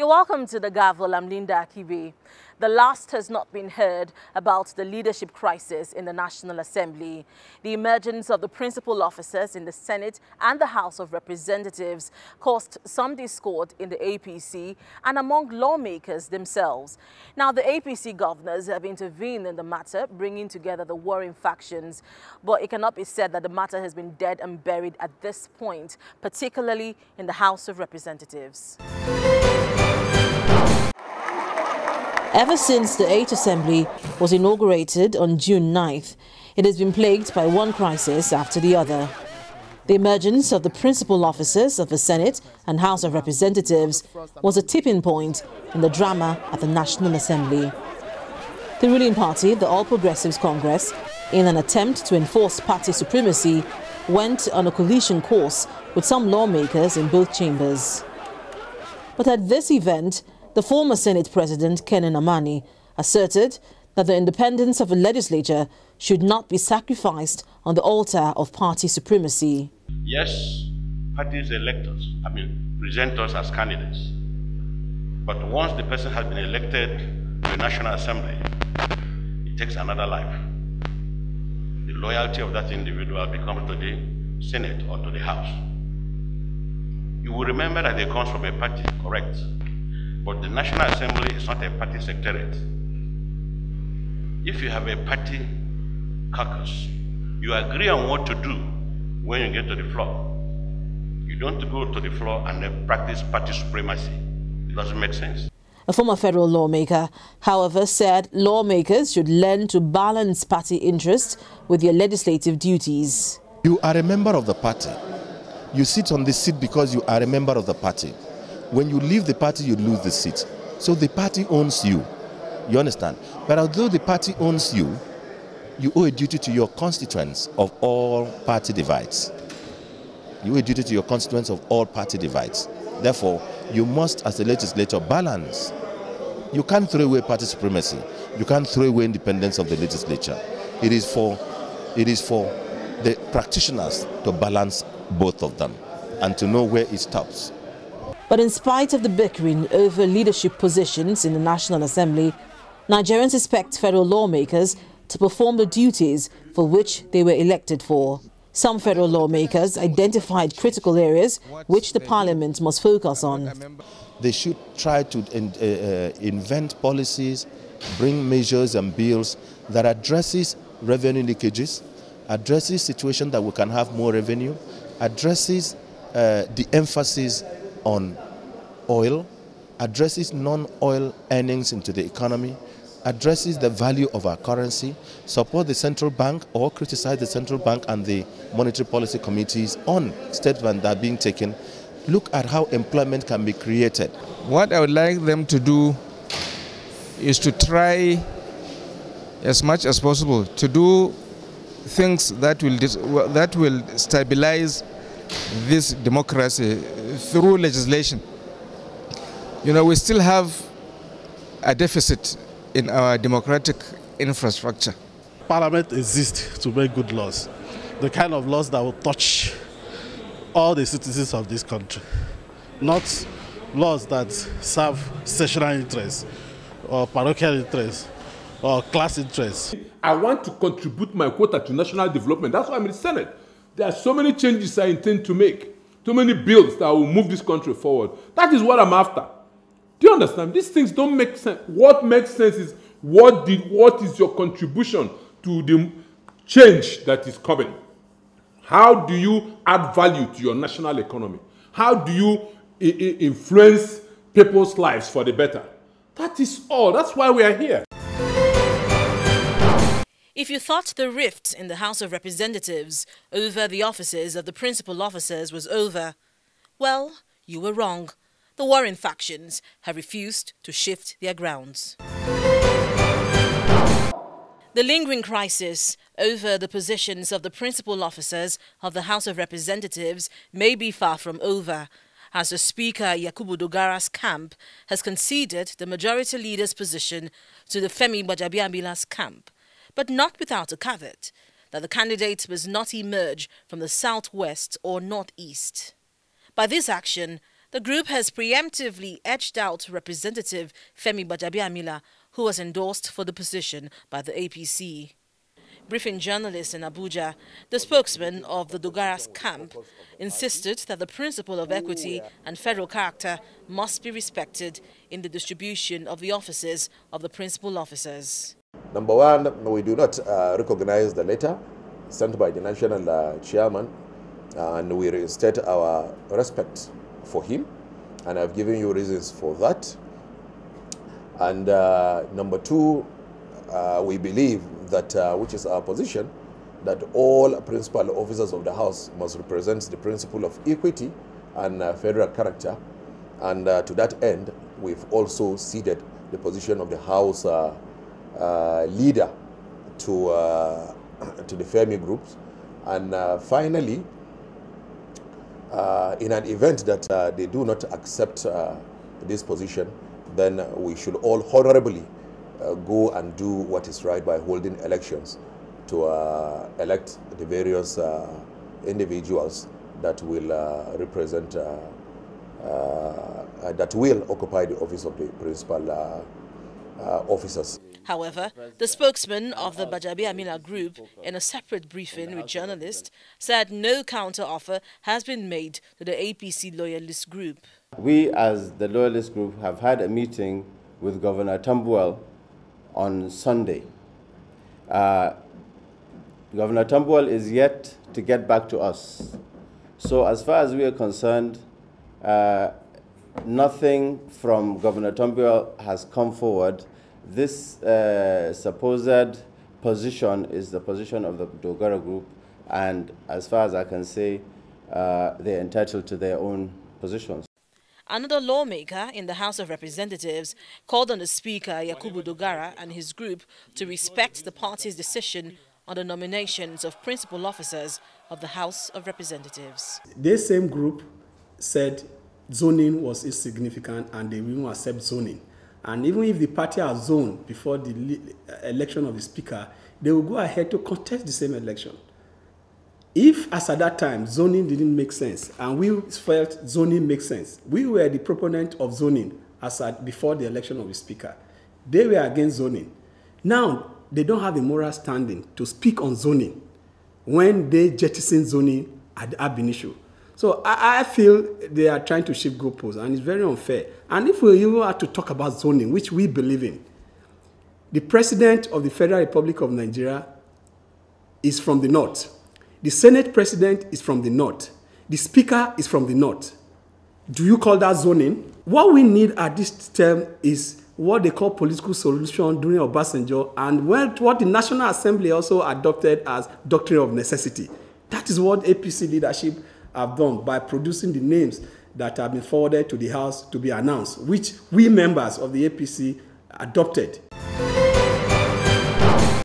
Welcome to the Gavel. I'm Linda Akibi. The last has not been heard about the leadership crisis in the National Assembly. The emergence of the principal officers in the Senate and the House of Representatives caused some discord in the APC and among lawmakers themselves. Now, the APC governors have intervened in the matter, bringing together the warring factions. But it cannot be said that the matter has been dead and buried at this point, particularly in the House of Representatives. Ever since the 8th Assembly was inaugurated on June 9th, it has been plagued by one crisis after the other. The emergence of the principal officers of the Senate and House of Representatives was a tipping point in the drama at the National Assembly. The ruling party, the All Progressives Congress, in an attempt to enforce party supremacy, went on a collision course with some lawmakers in both chambers. But at this event, the former Senate President, Kenan Amani, asserted that the independence of the legislature should not be sacrificed on the altar of party supremacy. Yes, parties elect us, present us as candidates. But once the person has been elected to the National Assembly, it takes another life. The loyalty of that individual becomes to the Senate or to the House. You will remember that they come from a party, correct? But the National Assembly is not a party secretariat. If you have a party caucus, you agree on what to do when you get to the floor. You don't go to the floor and then practice party supremacy. It doesn't make sense. A former federal lawmaker, however, said lawmakers should learn to balance party interests with their legislative duties. You are a member of the party. You sit on this seat because you are a member of the party. When you leave the party, you lose the seat. So the party owns you. You understand? But although the party owns you, you owe a duty to your constituents of all party divides. You owe a duty to your constituents of all party divides. Therefore, you must, as a legislature, balance. You can't throw away party supremacy. You can't throw away independence of the legislature. It is for the practitioners to balance both of them and to know where it stops. But in spite of the bickering over leadership positions in the National Assembly, Nigerians expect federal lawmakers to perform the duties for which they were elected for. Some federal lawmakers identified critical areas which the parliament must focus on. They should try to invent policies, bring measures and bills that addresses revenue leakages, addresses situations that we can have more revenue, addresses the emphasis on oil, addresses non-oil earnings into the economy, addresses the value of our currency, support the central bank or criticize the central bank and the monetary policy committees on steps that are being taken. Look at how employment can be created. What I would like them to do is to try as much as possible to do things that will stabilize this democracy through legislation. You know, we still have a deficit in our democratic infrastructure. Parliament exists to make good laws, the kind of laws that will touch all the citizens of this country, not laws that serve sectional interests or parochial interests or class interests. I want to contribute my quota to national development. That's why I'm in the Senate. There are so many changes I intend to make, too many bills that will move this country forward. That is what I'm after. Do you understand? These things don't make sense. What makes sense is what is your contribution to the change that is coming? How do you add value to your national economy? How do you influence people's lives for the better? That is all. That's why we are here. If you thought the rift in the House of Representatives over the offices of the principal officers was over, well, you were wrong. The warring factions have refused to shift their grounds. The lingering crisis over the positions of the principal officers of the House of Representatives may be far from over, as the Speaker Yakubu Dogara's camp has conceded the majority leader's position to the Femi Gabajabiamila's camp, but not without a caveat that the candidate must not emerge from the southwest or northeast. By this action, the group has preemptively edged out Representative Femi Gabajabiamila, who was endorsed for the position by the APC. Briefing journalists in Abuja, the spokesman of the Dogara's camp insisted that the principle of equity and federal character must be respected in the distribution of the offices of the principal officers. Number one, we do not recognize the letter sent by the national chairman, and we reinstate our respect for him, and I've given you reasons for that. And number two, we believe that, which is our position, that all principal officers of the House must represent the principle of equity and federal character. And to that end, we've also ceded the position of the House leader to the Femi groups. And finally, in an event that they do not accept this position, then we should all honorably go and do what is right by holding elections to elect the various individuals that will represent, that will occupy the office of the principal officers. However, the spokesman of the Gabajabiamila group, in a separate briefing with journalists, said no counter-offer has been made to the APC loyalist group. We, as the loyalist group, have had a meeting with Governor Tambuwal on Sunday. Governor Tambuwal is yet to get back to us. So as far as we are concerned, nothing from Governor Tambuwal has come forward. This supposed position is the position of the Dogara group, and as far as I can say, they're entitled to their own positions. Another lawmaker in the House of Representatives called on the Speaker, Yakubu Dogara, and his group to respect the party's decision on the nominations of principal officers of the House of Representatives. This same group said zoning was insignificant and they will not accept zoning. And even if the party are zoned before the election of the Speaker, they will go ahead to contest the same election. If, as at that time, zoning didn't make sense, and we felt zoning makes sense, we were the proponent of zoning as at before the election of the Speaker. They were against zoning. Now, they don't have the moral standing to speak on zoning when they jettison zoning at the ab initio. So I feel they are trying to shift goalposts, and it's very unfair. And if we even have to talk about zoning, which we believe in, the President of the Federal Republic of Nigeria is from the North. The Senate President is from the North. The Speaker is from the North. Do you call that zoning? What we need at this term is what they call political solution during Obasanjo, and what the National Assembly also adopted as doctrine of necessity. That is what APC leadership have done by producing the names that have been forwarded to the House to be announced, which we members of the APC adopted.